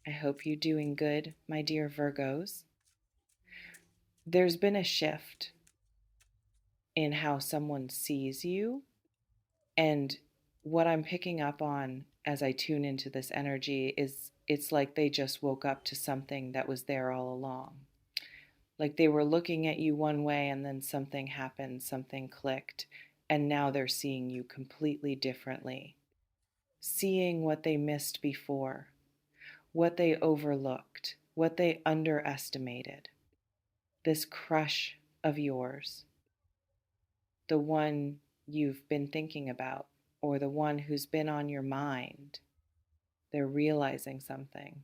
I hope you're doing good, my dear Virgos. There's been a shift in how someone sees you, and what I'm picking up on as I tune into this energy is it's like they just woke up to something that was there all along. Like they were looking at you one way and then something happened, something clicked, and now they're seeing you completely differently. Seeing what they missed before, what they overlooked, what they underestimated. This crush of yours, the one you've been thinking about, or the one who's been on your mind, they're realizing something.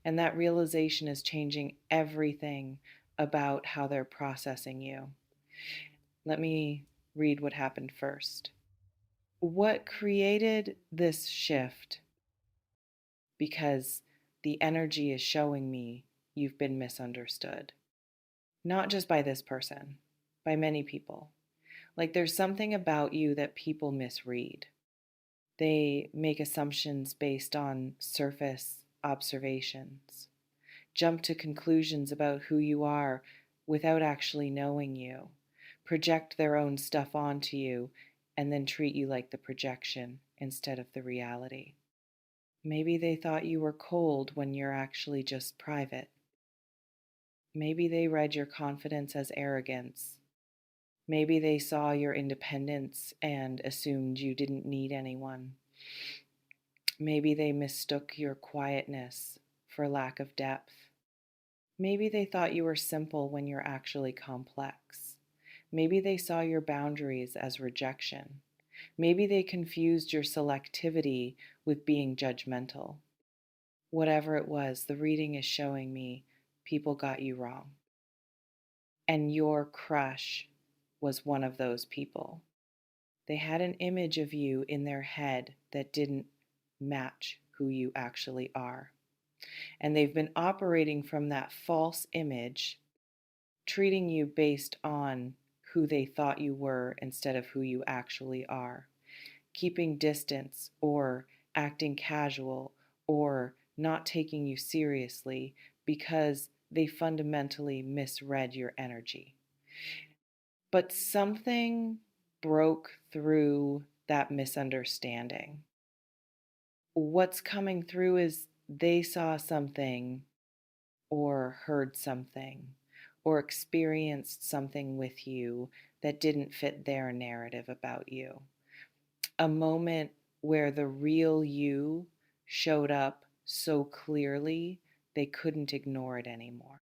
And that realization is changing everything about how they're processing you. Let me read what happened first. What created this shift? Because the energy is showing me you've been misunderstood. Not just by this person, by many people. Like there's something about you that people misread. They make assumptions based on surface observations, jump to conclusions about who you are without actually knowing you, project their own stuff onto you, and then treat you like the projection instead of the reality. Maybe they thought you were cold when you're actually just private. Maybe they read your confidence as arrogance. Maybe they saw your independence and assumed you didn't need anyone. Maybe they mistook your quietness for lack of depth. Maybe they thought you were simple when you're actually complex. Maybe they saw your boundaries as rejection. Maybe they confused your selectivity with being judgmental. Whatever it was, the reading is showing me people got you wrong. And your crush was one of those people. They had an image of you in their head that didn't match who you actually are. And they've been operating from that false image, treating you based on who they thought you were instead of who you actually are, keeping distance or acting casual or not taking you seriously because they fundamentally misread your energy. But something broke through that misunderstanding. What's coming through is they saw something or heard something or experienced something with you that didn't fit their narrative about you. A moment where the real you showed up so clearly they couldn't ignore it anymore,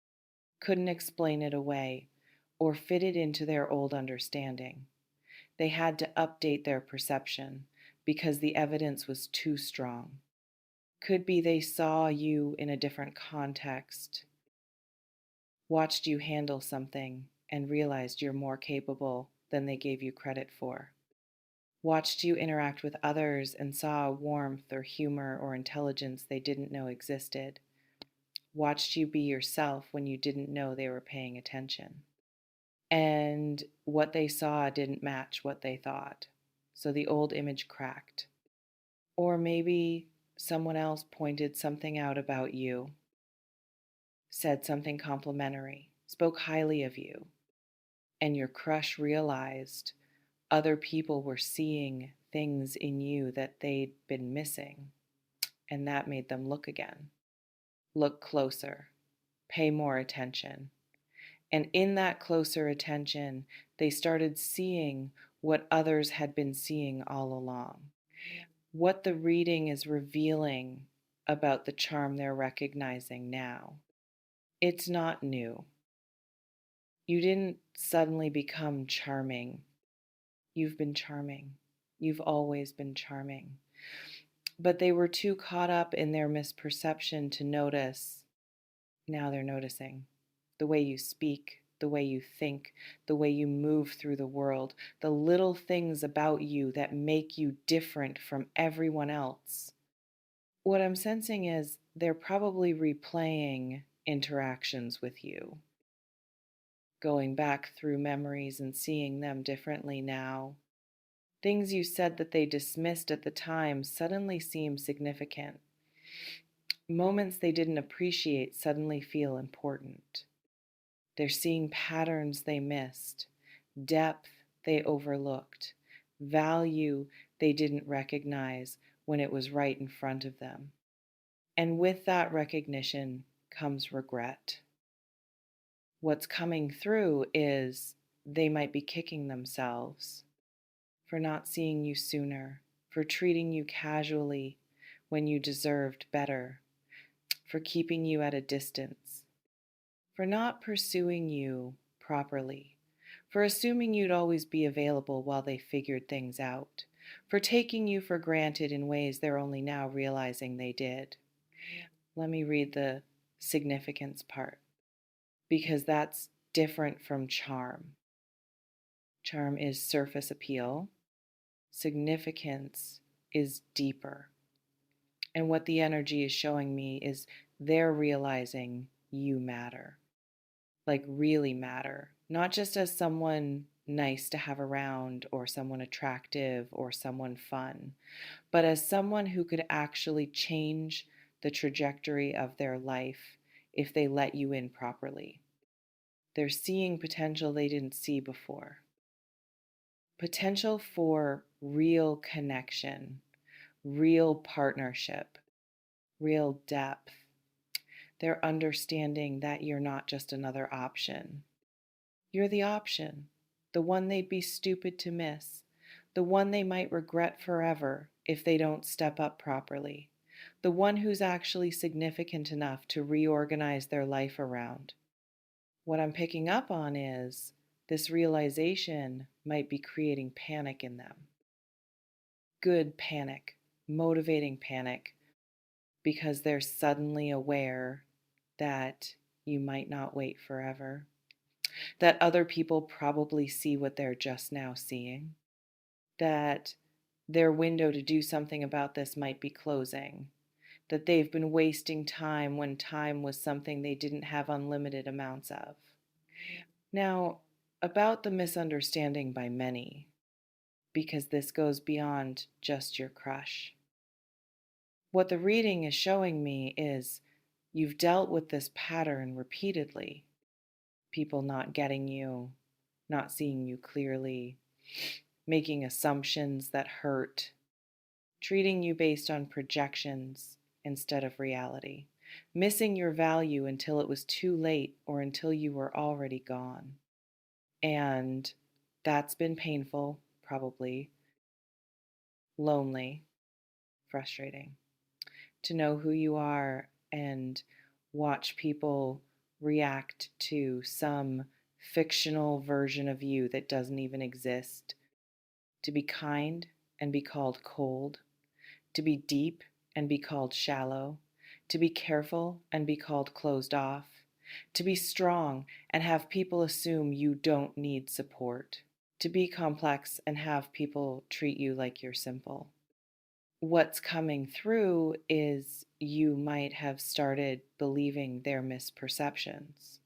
couldn't explain it away or fit it into their old understanding. They had to update their perception because the evidence was too strong. Could be they saw you in a different context, watched you handle something, and realized you're more capable than they gave you credit for. Watched you interact with others and saw warmth or humor or intelligence they didn't know existed. Watched you be yourself when you didn't know they were paying attention. And what they saw didn't match what they thought. So the old image cracked. Or maybe someone else pointed something out about you, said something complimentary, spoke highly of you, and your crush realized other people were seeing things in you that they'd been missing, and that made them look again, look closer, pay more attention. And in that closer attention, they started seeing what others had been seeing all along. What the reading is revealing about the charm they're recognizing now. It's not new. You didn't suddenly become charming. You've been charming. You've always been charming. But they were too caught up in their misperception to notice. Now they're noticing the way you speak, the way you think, the way you move through the world, the little things about you that make you different from everyone else. What I'm sensing is they're probably replaying interactions with you, going back through memories and seeing them differently now. Things you said that they dismissed at the time suddenly seem significant. Moments they didn't appreciate suddenly feel important. They're seeing patterns they missed, depth they overlooked, value they didn't recognize when it was right in front of them. And with that recognition comes regret. What's coming through is they might be kicking themselves for not seeing you sooner, for treating you casually when you deserved better, for keeping you at a distance, for not pursuing you properly, for assuming you'd always be available while they figured things out, for taking you for granted in ways they're only now realizing they did. Let me read the significance part, because that's different from charm. Charm is surface appeal, significance is deeper. And what the energy is showing me is they're realizing you matter, like really matter, not just as someone nice to have around or someone attractive or someone fun, but as someone who could actually change the trajectory of their life if they let you in properly. They're seeing potential they didn't see before. Potential for real connection, real partnership, real depth. They're understanding that you're not just another option. You're the option, the one they'd be stupid to miss, the one they might regret forever if they don't step up properly, the one who's actually significant enough to reorganize their life around. What I'm picking up on is this realization might be creating panic in them. Good panic, motivating panic, because they're suddenly aware that you might not wait forever, that other people probably see what they're just now seeing, that their window to do something about this might be closing, that they've been wasting time when time was something they didn't have unlimited amounts of. Now, about the misunderstanding by many, because this goes beyond just your crush. What the reading is showing me is you've dealt with this pattern repeatedly. People not getting you, not seeing you clearly, making assumptions that hurt, treating you based on projections instead of reality, missing your value until it was too late or until you were already gone. And that's been painful, probably, lonely, frustrating. To know who you are and watch people react to some fictional version of you that doesn't even exist. To be kind and be called cold. To be deep and be called shallow. To be careful and be called closed off. To be strong and have people assume you don't need support. To be complex and have people treat you like you're simple. What's coming through is you might have started believing their misperceptions,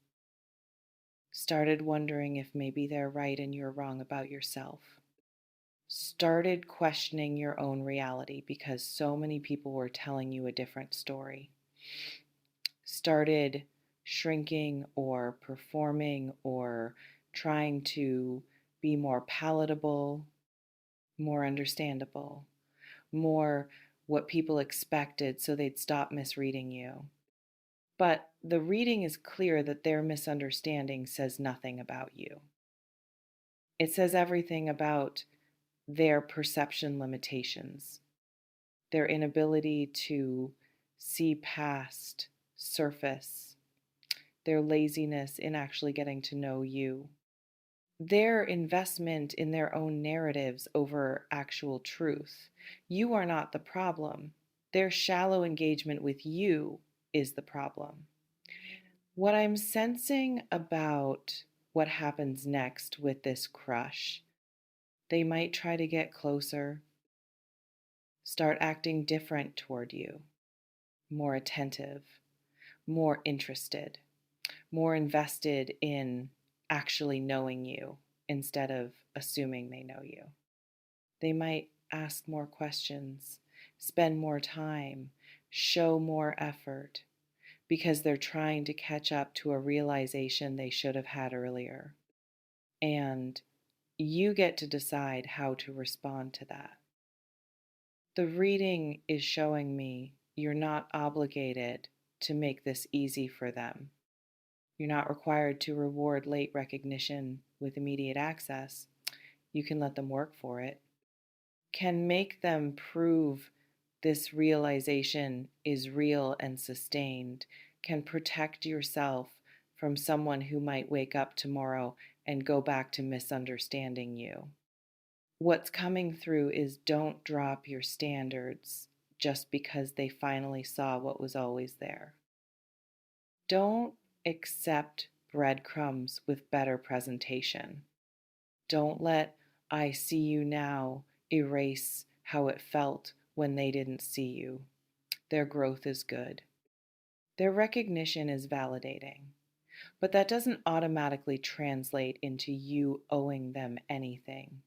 started wondering if maybe they're right and you're wrong about yourself, started questioning your own reality because so many people were telling you a different story, started shrinking or performing or trying to be more palatable, more understandable, more what people expected so they'd stop misreading you. But the reading is clear that their misunderstanding says nothing about you. It says everything about their perception limitations, their inability to see past surface, their laziness in actually getting to know you, their investment in their own narratives over actual truth. You are not the problem. Their shallow engagement with you is the problem. What I'm sensing about what happens next with this crush, they might try to get closer, start acting different toward you, more attentive, more interested, more invested in actually knowing you instead of assuming they know you. They might ask more questions, spend more time, show more effort because they're trying to catch up to a realization they should have had earlier. And you get to decide how to respond to that. The reading is showing me you're not obligated to make this easy for them. You're not required to reward late recognition with immediate access. You can let them work for it. Can make them prove this realization is real and sustained. Can protect yourself from someone who might wake up tomorrow and go back to misunderstanding you. What's coming through is don't drop your standards just because they finally saw what was always there. Don't accept breadcrumbs with better presentation. Don't let I see you now erase how it felt when they didn't see you. Their growth is good. Their recognition is validating. But that doesn't automatically translate into you owing them anything,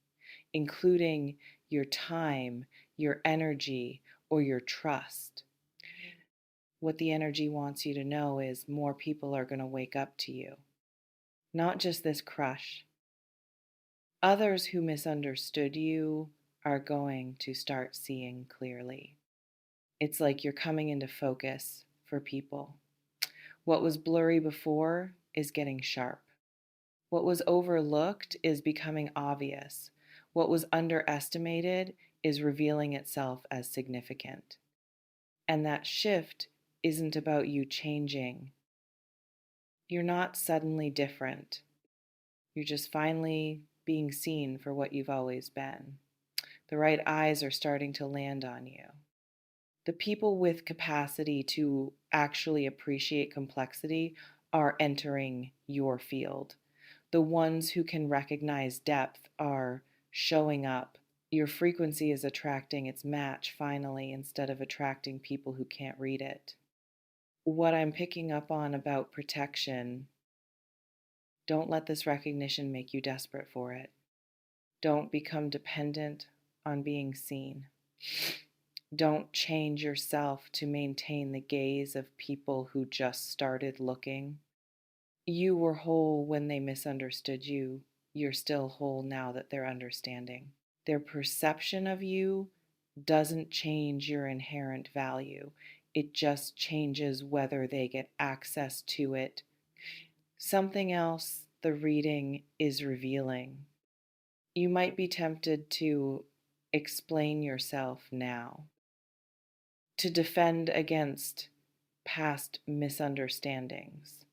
including your time, your energy, or your trust. What the energy wants you to know is more people are going to wake up to you. Not just this crush. Others who misunderstood you are going to start seeing clearly. It's like you're coming into focus for people. What was blurry before is getting sharp. What was overlooked is becoming obvious. What was underestimated is revealing itself as significant. And that shift isn't about you changing. You're not suddenly different. You're just finally being seen for what you've always been. The right eyes are starting to land on you. The people with capacity to actually appreciate complexity are entering your field. The ones who can recognize depth are showing up. Your frequency is attracting its match finally instead of attracting people who can't read it. What I'm picking up on about protection, don't let this recognition make you desperate for it. Don't become dependent on being seen. Don't change yourself to maintain the gaze of people who just started looking. You were whole when they misunderstood you. You're still whole now that they're understanding. Their perception of you doesn't change your inherent value. It just changes whether they get access to it. Something else the reading is revealing. You might be tempted to explain yourself now, to defend against past misunderstandings,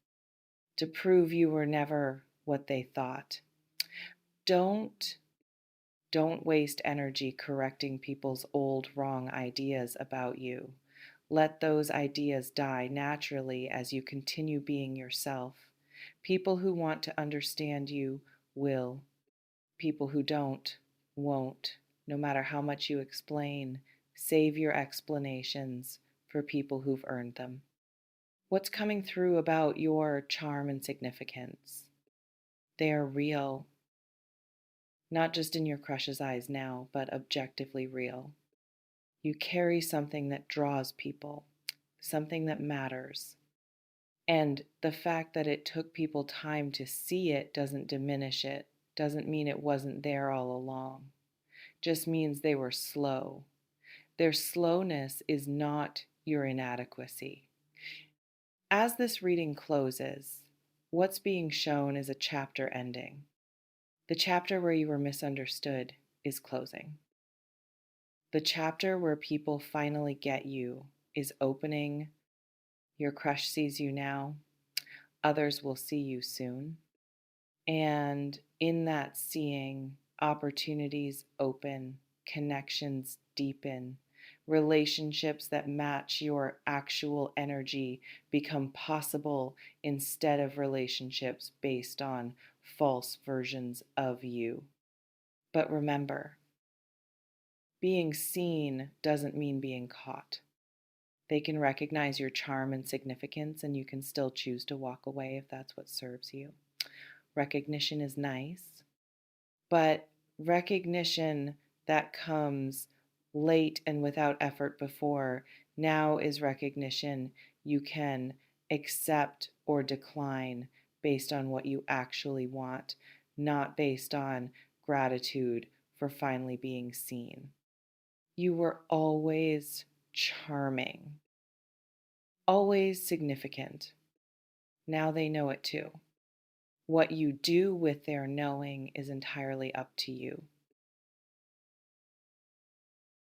to prove you were never what they thought. Don't waste energy correcting people's old wrong ideas about you. Let those ideas die naturally as you continue being yourself. People who want to understand you will. People who don't won't. No matter how much you explain, save your explanations for people who've earned them. What's coming through about your charm and significance? They are real, not just in your crush's eyes now, but objectively real. You carry something that draws people, something that matters. And the fact that it took people time to see it doesn't diminish it, doesn't mean it wasn't there all along. Just means they were slow. Their slowness is not your inadequacy. As this reading closes, what's being shown is a chapter ending. The chapter where you were misunderstood is closing. The chapter where people finally get you is opening. Your crush sees you now. Others will see you soon. And in that seeing, opportunities open, connections deepen, relationships that match your actual energy become possible instead of relationships based on false versions of you. But remember, being seen doesn't mean being caught. They can recognize your charm and significance, and you can still choose to walk away if that's what serves you. Recognition is nice, but recognition that comes late and without effort before. Now is recognition. You can accept or decline based on what you actually want, not based on gratitude for finally being seen. You were always charming, always significant. Now they know it too. What you do with their knowing is entirely up to you.